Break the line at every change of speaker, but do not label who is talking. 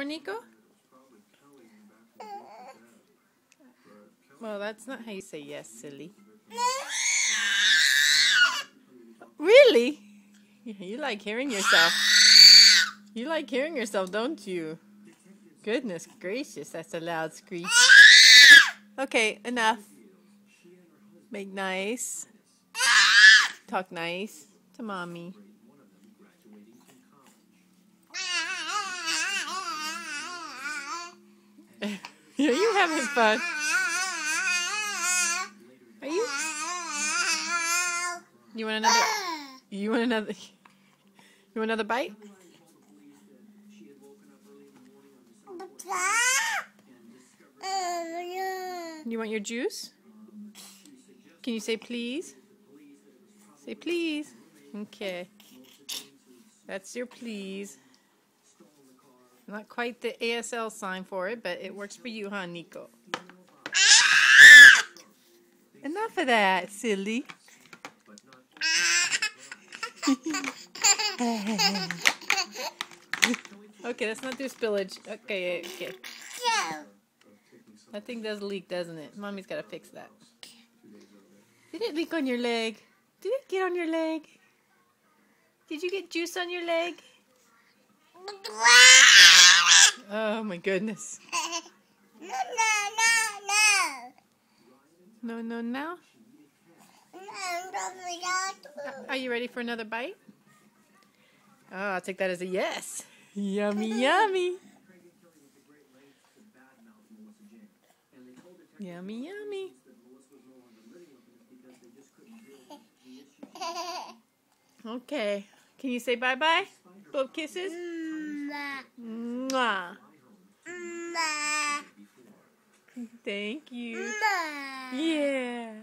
Niko? Well, that's not how you say yes, silly. Really? You like hearing yourself. You like hearing yourself, don't you? Goodness gracious, that's a loud screech. Okay, enough. Make nice. Talk nice to mommy. Are you having fun? Are you? You want another? You want another? You want another bite? You want your juice? Can you say please? Say please. Okay. That's your please. Not quite the ASL sign for it, but it works for you, huh, Niko? Enough of that, silly. Okay, let's not do spillage. Okay. That thing does leak, doesn't it? Mommy's got to fix that. Did it leak on your leg? Did it get on your leg? Did you get juice on your leg? Oh my goodness. No. Are you ready for another bite? Oh, I'll take that as a yes. Yummy, yummy. Yummy, yummy. Okay. Can you say bye-bye? Both kisses? Mwah. Thank you. Yeah.